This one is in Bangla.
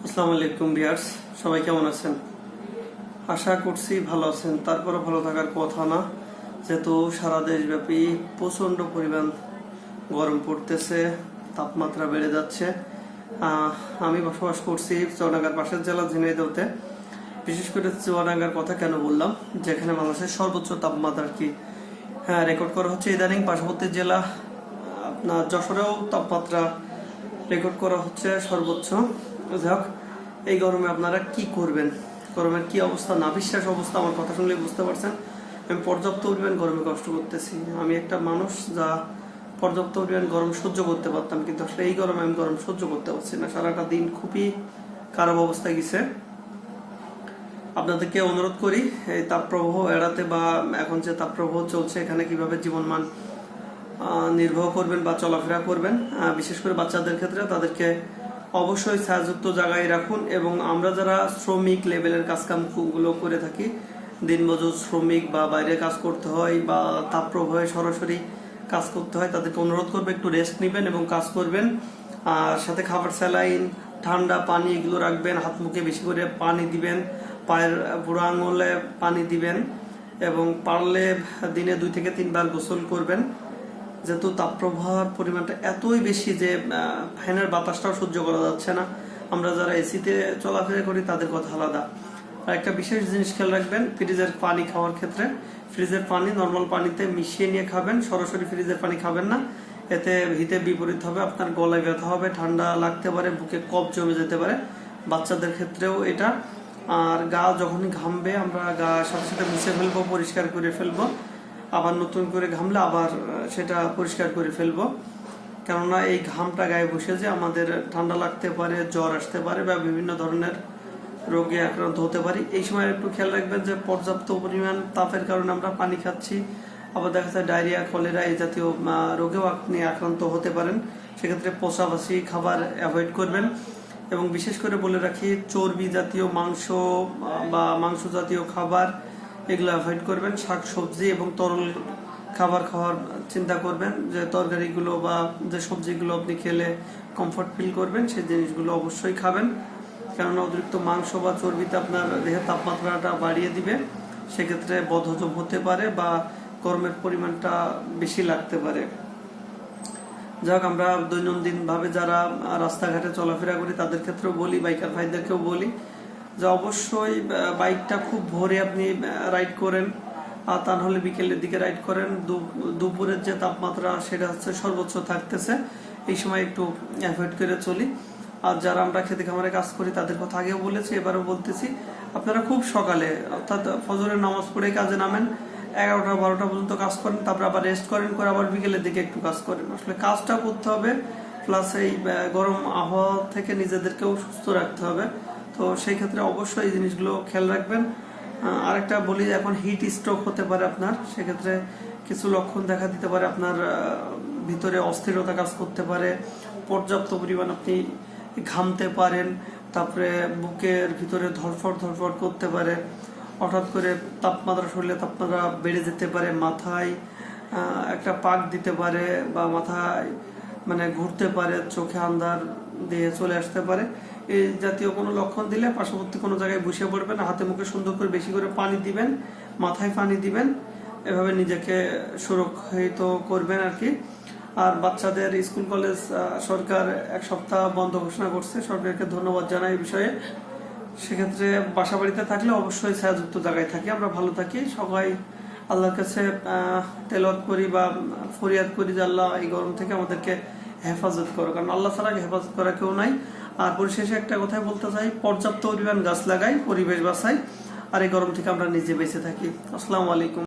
আসসালামু আলাইকুম ভিউয়ার্স, সবাই কেমন আছেন? আশা করছি ভালো আছেন। তারপরে ভালো থাকার কথা না, যেহেতু সারা দেশব্যাপী প্রচণ্ড পরিমাণ গরম পড়তেছে, তাপমাত্রা বেড়ে যাচ্ছে। আমি বসবাস করছি চুয়াডাঙ্গার পাশের জেলা ঝিনাইদহতে। বিশেষ করে চুয়াডাঙ্গার কথা কেন বললাম, যেখানে বাংলাদেশের সর্বোচ্চ তাপমাত্রা রেকর্ড করা হচ্ছে ইদানিং। পার্শ্ববর্তী জেলা আপনার যশোরেও তাপমাত্রা রেকর্ড করা হচ্ছে সর্বোচ্চ। যাক, এই গরমে আপনারা কি করবেন? গরমের কি অবস্থা, নাভিশ্বাস অবস্থা। আমার কথা শুনলে বুঝতে পারছেন আমি পর্যাপ্ত পরিমাণ গরমে কষ্ট করতেছি। আমি একটা মানুষ যা পর্যাপ্ত পরিমাণ গরম সহ্য করতে পারতাম, কিন্তু আসলে এই গরমে আমি গরম সহ্য করতে পারছি না। সারাটা দিন খুবই খারাপ অবস্থায় গেছে। আপনাদেরকে অনুরোধ করি এই তাপপ্রবাহ এড়াতে, বা এখন যে তাপপ্রবাহ চলছে এখানে কিভাবে জীবনমান নির্বাহ করবেন বা চলাফেরা করবেন। বিশেষ করে বাচ্চাদের ক্ষেত্রে তাদেরকে অবশ্যই ছায়াযুক্ত জায়গায় রাখুন। এবং আমরা যারা শ্রমিক লেভেলের কাজকামগুলো করে থাকি, দিনমজুর শ্রমিক বা বাইরে কাজ করতে হয় বা তাপপ্রবাহে সরাসরি কাজ করতে হয়, তাদেরকে অনুরোধ করবে একটু রেস্ট নেবেন এবং কাজ করবেন। আর সাথে খাবার, স্যালাইন, ঠান্ডা পানি এগুলো রাখবেন। হাত মুখে বেশি করে পানি দিবেন, পায়ের বুড়ো আঙুলে পানি দিবেন, এবং পারলে দিনে 2 থেকে 3 বার গোসল করবেন। যেহেতু তাপপ্রবাহের পরিমাণটা এতই বেশি যে ফ্যানের বাতাসটাও সহ্য করা যাচ্ছে না। আমরা যারা এসিতে চলাফেরা করি তাদের কথা আলাদা। আর একটা বিশেষ জিনিস খেয়াল রাখবেন, ফ্রিজের পানি খাওয়ার ক্ষেত্রে ফ্রিজের পানি নর্মাল পানিতে মিশিয়ে নিয়ে খাবেন। সরাসরি ফ্রিজের পানি খাবেন না, এতে হিতে বিপরীত হবে। আপনার গলায় ব্যথা হবে, ঠান্ডা লাগতে পারে, বুকে কফ জমে যেতে পারে। বাচ্চাদের ক্ষেত্রেও এটা। আর গা যখনই ঘামবে, আমরা গা সাথে সাথে মুছে ফেলবো, পরিষ্কার করে ফেলবো। আবার নতুন করে ঘামলে আবার সেটা পরিষ্কার করে ফেলবো। কেননা এই ঘামটা গায়ে বসে যে আমাদের ঠান্ডা লাগতে পারে, জ্বর আসতে পারে বা বিভিন্ন ধরনের রোগে আক্রান্ত হতে পারি। এই সময় একটু খেয়াল রাখবেন যে পর্যাপ্ত পরিমাণ তাপের কারণে আমরা পানি খাচ্ছি, আবার দেখা যায় ডায়রিয়া, কলেরা এই জাতীয় রোগেও আপনি আক্রান্ত হতে পারেন। সেক্ষেত্রে পোষাবাসি খাবার অ্যাভয়েড করবেন। এবং বিশেষ করে বলে রাখি, চর্বি জাতীয় মাংস বা মাংস জাতীয় খাবার এগুলো অ্যাভয়েড করবেন। শাক সবজি এবং তরল খাবার খাওয়ার চিন্তা করবেন, যে তরকারিগুলো বা যে সবজিগুলো আপনি খেলে কমফর্ট ফিল করবেন সেই জিনিসগুলো অবশ্যই খাবেন। কেননা অতিরিক্ত মাংস বা চর্বিতে আপনার দেহের তাপমাত্রাটা বাড়িয়ে দিবে। সেক্ষেত্রে বদহজম হতে পারে বা গরমের পরিমাণটা বেশি লাগতে পারে। যাক, আমরা দৈনন্দিন ভাবে যারা রাস্তাঘাটে চলাফেরা করি তাদের ক্ষেত্রেও বলি, বাইকার ভাইদেরকেও বলি যে অবশ্যই বাইকটা খুব ভোরে আপনি রাইড করেন, আর তা নাহলে বিকেলের দিকে রাইড করেন। দুপুরের যে তাপমাত্রা সেটা হচ্ছে সর্বোচ্চ থাকতেছে, এই সময় একটু অ্যাভয়েড করে চলি। আর যারা আমরা খেতে খামারে কাজ করি তাদের কথা আগেও বলেছি, এবারও বলতেছি, আপনারা খুব সকালে অর্থাৎ ফজরের নামাজ পড়ে কাজে নামেন, 11টা 12টা পর্যন্ত কাজ করেন, তারপর আবার রেস্ট করেন, করে আবার বিকেলের দিকে একটু কাজ করেন। আসলে কাজটা করতে হবে, প্লাস এই গরম আবহাওয়া থেকে নিজেদেরকেও সুস্থ রাখতে হবে। তো সেই ক্ষেত্রে অবশ্যই এই জিনিসগুলো খেয়াল রাখবেন। আরেকটা বলি, এখন হিট স্ট্রোক হতে পারে আপনার। সেক্ষেত্রে কিছু লক্ষণ দেখা দিতে পারে, আপনার ভিতরে অস্থিরতা কাজ করতে পারে, পর্যাপ্ত পরিমাণ আপনি ঘামতে পারেন, তারপরে বুকের ভিতরে ধরফড় করতে পারে, হঠাৎ করে তাপমাত্রা, শরীরে তাপমাত্রা বেড়ে যেতে পারে, মাথায় একটা পাক দিতে পারে বা মাথায় ঘুরতে পারে, চোখে আন্ধার দিয়ে চলে আসতে পারে। এই জাতীয় কোনো লক্ষণ দিলে পার্শ্ববর্তী কোনো জায়গায় বসে পড়বেন, হাতে মুখে সুন্দর করে বেশি করে পানি দিবেন, মাথায় পানি দিবেন, এভাবে নিজেকে সুরক্ষিত করবেন আর কি। আর বাচ্চাদের স্কুল কলেজ সরকার 1 সপ্তাহ বন্ধ ঘোষণা করছে, সরকারকে ধন্যবাদ জানাই এই বিষয়ে। সেক্ষেত্রে বাসা বাড়িতে থাকলে অবশ্যই ছায়াযুক্ত জায়গায় থাকি, আমরা ভালো থাকি। সবাই আল্লাহর কাছে তেলাওয়াত করি বা ফরিয়াদ করি যে আল্লাহ এই গরম থেকে আমাদেরকে হেফাজত করো, কারণ আল্লাহ ছাড়া হেফাজত করা কেউ নাই। আর পরিশেষে একটা কথাই বলতে চাই, পর্যাপ্ত পরিমাণ গাছ লাগাই, পরিবেশ বাঁচাই, আর এই গরম থেকে আমরা নিজে বেঁচে থাকি। আসসালামু আলাইকুম।